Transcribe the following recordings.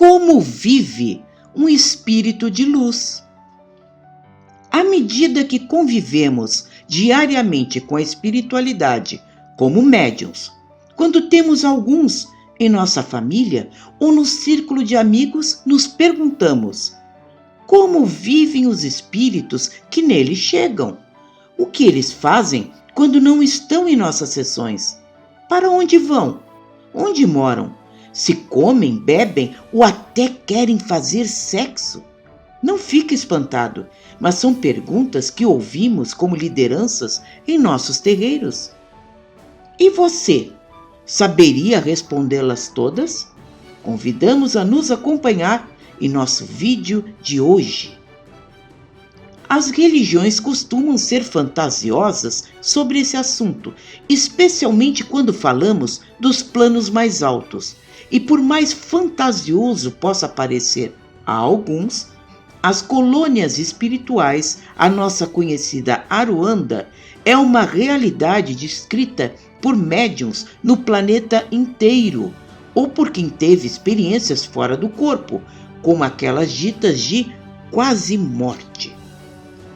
como vive um espírito de luz. À medida que convivemos diariamente com a espiritualidade, como médiuns, quando temos alguns em nossa família ou no círculo de amigos, nos perguntamos: como vivem os espíritos que neles chegam? O que eles fazem quando não estão em nossas sessões? Para onde vão? Onde moram? Se comem, bebem ou até querem fazer sexo? Não fique espantado, mas são perguntas que ouvimos como lideranças em nossos terreiros. E você, saberia respondê-las todas? Convidamos a nos acompanhar em nosso vídeo de hoje. As religiões costumam ser fantasiosas sobre esse assunto, especialmente quando falamos dos planos mais altos. E por mais fantasioso possa parecer a alguns, as colônias espirituais, a nossa conhecida Aruanda, é uma realidade descrita por médiuns no planeta inteiro, ou por quem teve experiências fora do corpo, como aquelas ditas de quase morte.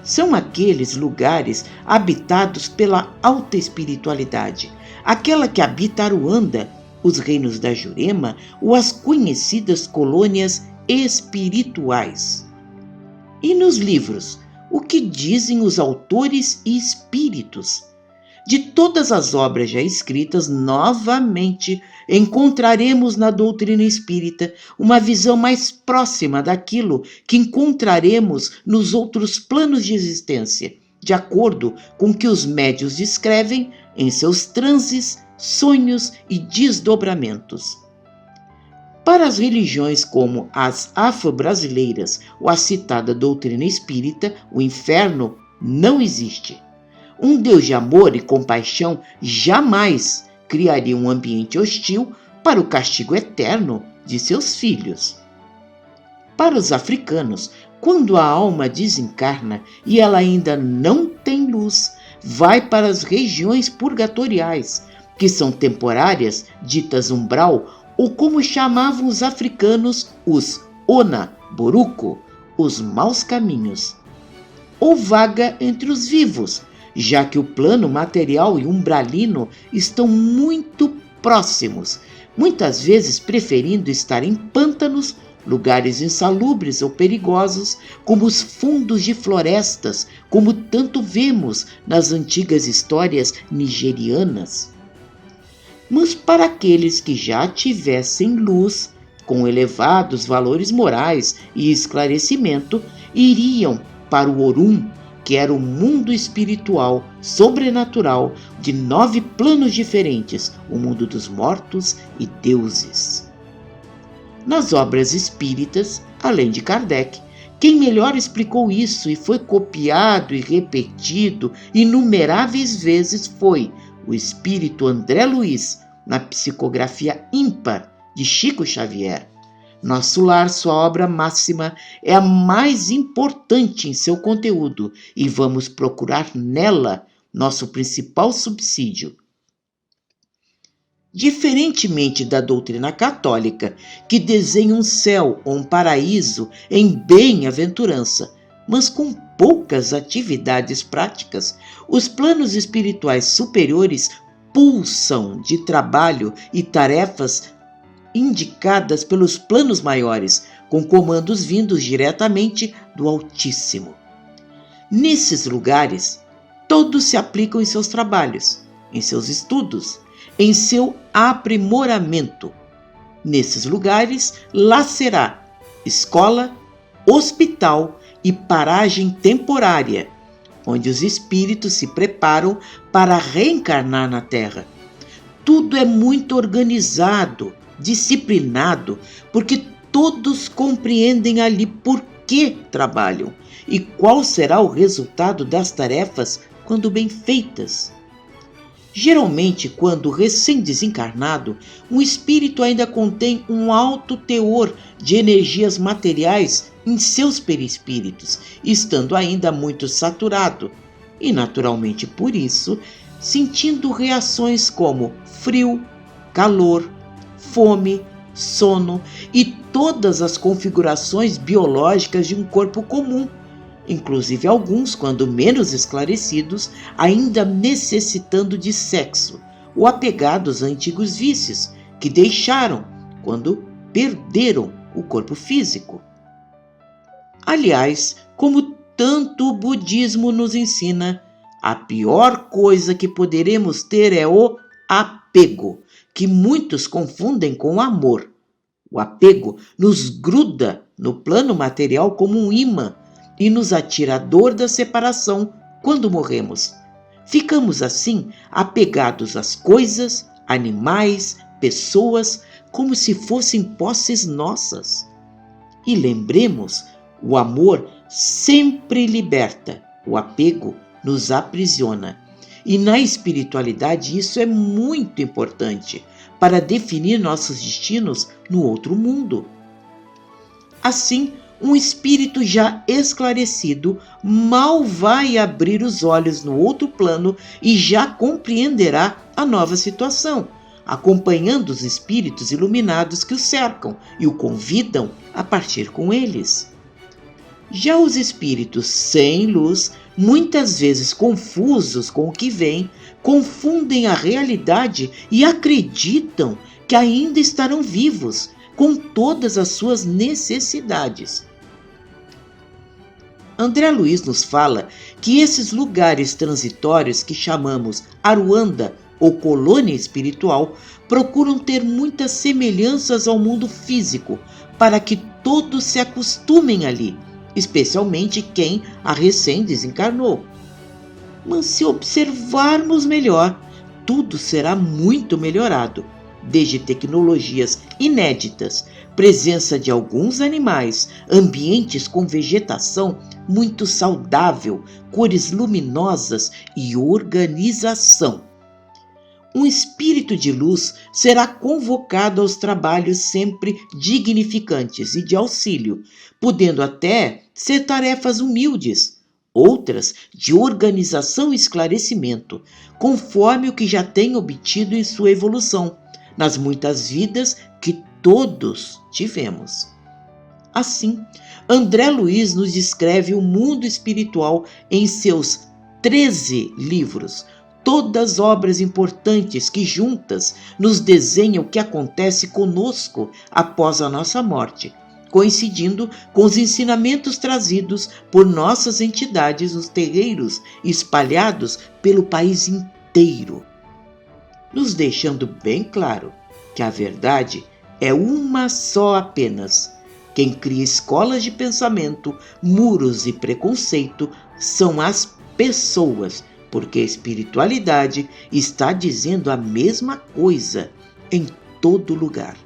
São aqueles lugares habitados pela alta espiritualidade, aquela que habita Aruanda, os reinos da Jurema ou as conhecidas colônias espirituais. E nos livros, o que dizem os autores e espíritos? De todas as obras já escritas, novamente encontraremos na doutrina espírita uma visão mais próxima daquilo que encontraremos nos outros planos de existência, de acordo com o que os médiuns descrevem em seus transes, sonhos e desdobramentos. Para as religiões como as afro-brasileiras ou a citada doutrina espírita, o inferno não existe. Um Deus de amor e compaixão jamais criaria um ambiente hostil para o castigo eterno de seus filhos. Para os africanos, quando a alma desencarna e ela ainda não tem luz, vai para as regiões purgatoriais, que são temporárias, ditas umbral, ou como chamavam os africanos, os Ona, Boruco, os maus caminhos. Ou vaga entre os vivos, já que o plano material e umbralino estão muito próximos, muitas vezes preferindo estar em pântanos, lugares insalubres ou perigosos, como os fundos de florestas, como tanto vemos nas antigas histórias nigerianas. Mas para aqueles que já tivessem luz, com elevados valores morais e esclarecimento, iriam para o Orum, que era o mundo espiritual, sobrenatural, de 9 planos diferentes, o mundo dos mortos e deuses. Nas obras espíritas, além de Kardec, quem melhor explicou isso e foi copiado e repetido inumeráveis vezes foi o espírito André Luiz, na psicografia ímpar de Chico Xavier. Nosso Lar, sua obra máxima, é a mais importante em seu conteúdo e vamos procurar nela nosso principal subsídio. Diferentemente da doutrina católica, que desenha um céu ou um paraíso em bem-aventurança, mas com poucas atividades práticas, os planos espirituais superiores pulsam de trabalho e tarefas indicadas pelos planos maiores, com comandos vindos diretamente do Altíssimo. Nesses lugares, todos se aplicam em seus trabalhos, em seus estudos, em seu aprimoramento. Nesses lugares, lá será escola, hospital e paragem temporária, onde os espíritos se preparam para reencarnar na Terra. Tudo é muito organizado, disciplinado, porque todos compreendem ali por que trabalham e qual será o resultado das tarefas quando bem feitas. Geralmente, quando recém-desencarnado, um espírito ainda contém um alto teor de energias materiais em seus perispíritos, estando ainda muito saturado, e naturalmente por isso, sentindo reações como frio, calor, fome, sono e todas as configurações biológicas de um corpo comum, inclusive alguns, quando menos esclarecidos, ainda necessitando de sexo ou apegados a antigos vícios que deixaram quando perderam o corpo físico. Aliás, como tanto o budismo nos ensina, a pior coisa que poderemos ter é o apego, que muitos confundem com amor. O apego nos gruda no plano material como um imã e nos atira a dor da separação quando morremos. Ficamos assim apegados às coisas, animais, pessoas, como se fossem posses nossas. E lembremos, o amor sempre liberta, o apego nos aprisiona. E na espiritualidade isso é muito importante para definir nossos destinos no outro mundo. Assim, um espírito já esclarecido mal vai abrir os olhos no outro plano e já compreenderá a nova situação, acompanhando os espíritos iluminados que o cercam e o convidam a partir com eles. Já os espíritos sem luz, muitas vezes confusos com o que vem, confundem a realidade e acreditam que ainda estarão vivos, com todas as suas necessidades. André Luiz nos fala que esses lugares transitórios que chamamos Aruanda ou colônia espiritual procuram ter muitas semelhanças ao mundo físico para que todos se acostumem ali, especialmente quem a recém desencarnou. Mas se observarmos melhor, tudo será muito melhorado, desde tecnologias inéditas, presença de alguns animais, ambientes com vegetação muito saudável, cores luminosas e organização. Um espírito de luz será convocado aos trabalhos sempre dignificantes e de auxílio, podendo até ser tarefas humildes, outras de organização e esclarecimento, conforme o que já tem obtido em sua evolução, nas muitas vidas que todos tivemos. Assim, André Luiz nos descreve o mundo espiritual em seus 13 livros, todas obras importantes que juntas nos desenham o que acontece conosco após a nossa morte, coincidindo com os ensinamentos trazidos por nossas entidades nos terreiros espalhados pelo país inteiro, nos deixando bem claro que a verdade é uma só apenas. Quem cria escolas de pensamento, muros e preconceito são as pessoas, porque a espiritualidade está dizendo a mesma coisa em todo lugar.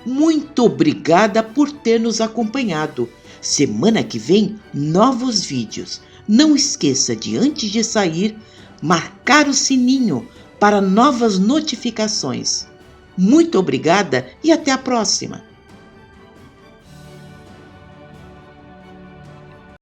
Muito obrigada por ter nos acompanhado. Semana que vem, novos vídeos. Não esqueça de, antes de sair, marcar o sininho para novas notificações. Muito obrigada e até a próxima!